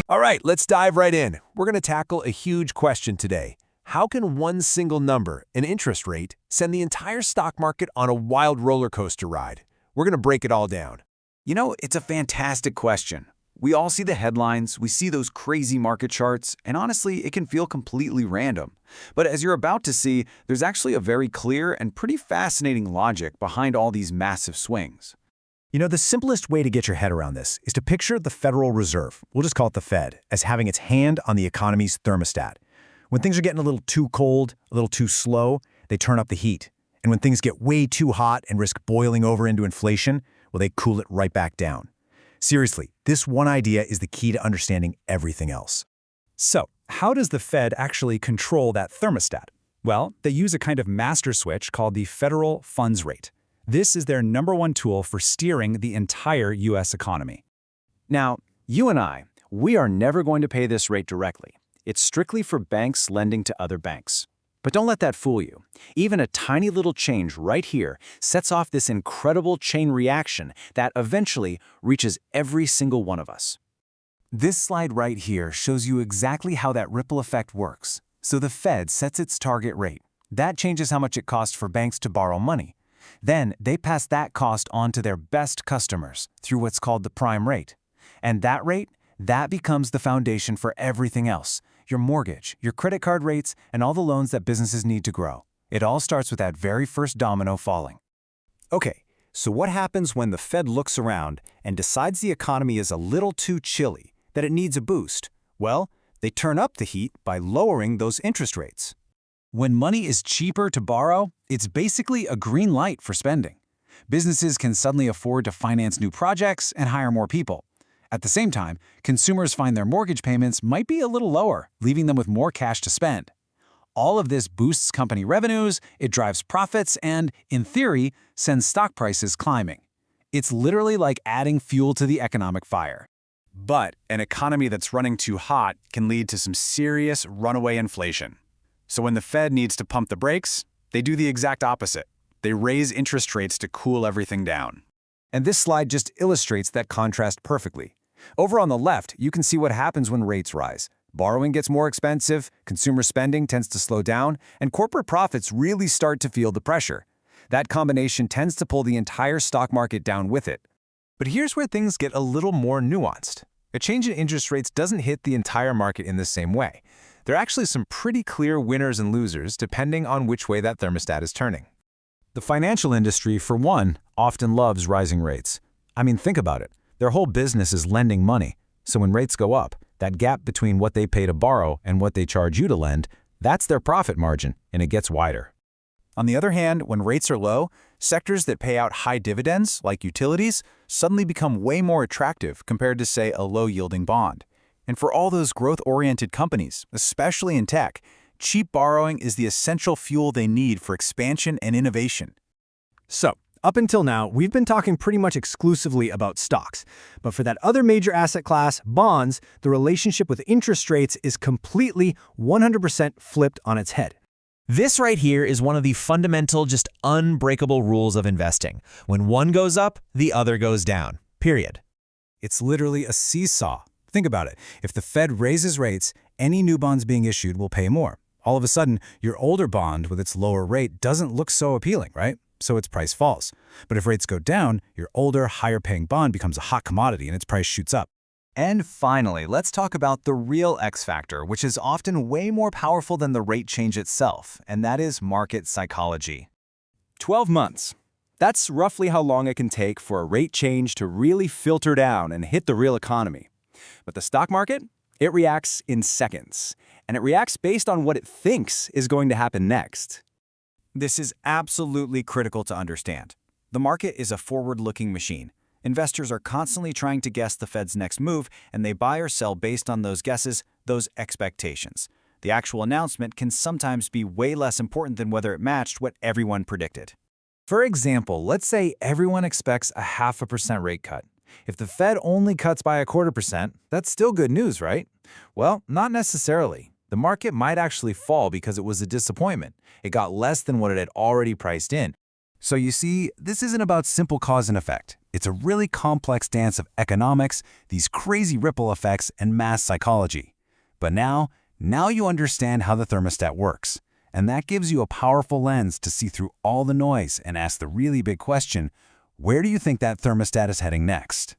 All right, let's dive right in. We're going to tackle a huge question today. How can one single number, an interest rate, send the entire stock market on a wild roller coaster ride? We're going to break it all down. It's a fantastic question. We all see the headlines, we see those crazy market charts, and honestly, it can feel completely random. But as you're about to see, there's actually a very clear and pretty fascinating logic behind all these massive swings. The simplest way to get your head around this is to picture the Federal Reserve, we'll just call it the Fed, as having its hand on the economy's thermostat. When things are getting a little too cold, a little too slow, they turn up the heat. And when things get way too hot and risk boiling over into inflation, well, they cool it right back down. Seriously, this one idea is the key to understanding everything else. So, how does the Fed actually control that thermostat? Well, they use a kind of master switch called the federal funds rate. This is their #1 tool for steering the entire U.S. economy. Now, you and I, we are never going to pay this rate directly. It's strictly for banks lending to other banks. But don't let that fool you. Even a tiny little change right here sets off this incredible chain reaction that eventually reaches every single one of us. This slide right here shows you exactly how that ripple effect works. So the Fed sets its target rate. That changes how much it costs for banks to borrow money. Then they pass that cost on to their best customers through what's called the prime rate. And that rate, that becomes the foundation for everything else. Your mortgage, your credit card rates, and all the loans that businesses need to grow. It all starts with that very first domino falling. Okay, so what happens when the Fed looks around and decides the economy is a little too chilly, that it needs a boost? Well, they turn up the heat by lowering those interest rates. When money is cheaper to borrow, it's basically a green light for spending. Businesses can suddenly afford to finance new projects and hire more people. At the same time, consumers find their mortgage payments might be a little lower, leaving them with more cash to spend. All of this boosts company revenues, it drives profits, and, in theory, sends stock prices climbing. It's literally like adding fuel to the economic fire. But an economy that's running too hot can lead to some serious runaway inflation. So when the Fed needs to pump the brakes, they do the exact opposite. They raise interest rates to cool everything down. And this slide just illustrates that contrast perfectly. Over on the left, you can see what happens when rates rise. Borrowing gets more expensive, consumer spending tends to slow down, and corporate profits really start to feel the pressure. That combination tends to pull the entire stock market down with it. But here's where things get a little more nuanced. A change in interest rates doesn't hit the entire market in the same way. There are actually some pretty clear winners and losers depending on which way that thermostat is turning. The financial industry, for one, often loves rising rates. I mean, think about it. Their whole business is lending money. So when rates go up, that gap between what they pay to borrow and what they charge you to lend, that's their profit margin, and it gets wider. On the other hand, when rates are low, sectors that pay out high dividends, like utilities, suddenly become way more attractive compared to, say, a low-yielding bond. And for all those growth-oriented companies, especially in tech, cheap borrowing is the essential fuel they need for expansion and innovation. So, up until now, we've been talking pretty much exclusively about stocks. But for that other major asset class, bonds, the relationship with interest rates is completely 100% flipped on its head. This right here is one of the fundamental, just unbreakable rules of investing. When one goes up, the other goes down. Period. It's literally a seesaw. Think about it. If the Fed raises rates, any new bonds being issued will pay more. All of a sudden, your older bond with its lower rate doesn't look so appealing, right? So its price falls. But if rates go down, your older, higher-paying bond becomes a hot commodity and its price shoots up. And finally, let's talk about the real X factor, which is often way more powerful than the rate change itself, and that is market psychology. 12 months. That's roughly how long it can take for a rate change to really filter down and hit the real economy. But the stock market, it reacts in seconds. And it reacts based on what it thinks is going to happen next. This is absolutely critical to understand. The market is a forward-looking machine. Investors are constantly trying to guess the Fed's next move, and they buy or sell based on those guesses, those expectations. The actual announcement can sometimes be way less important than whether it matched what everyone predicted. For example, let's say everyone expects a 0.5% rate cut. If the Fed only cuts by 0.25%, that's still good news, right? Well, not necessarily. The market might actually fall because it was a disappointment. It got less than what it had already priced in. So you see, this isn't about simple cause and effect. It's a really complex dance of economics, these crazy ripple effects, and mass psychology. But now you understand how the thermostat works. And that gives you a powerful lens to see through all the noise and ask the really big question, where do you think that thermostat is heading next?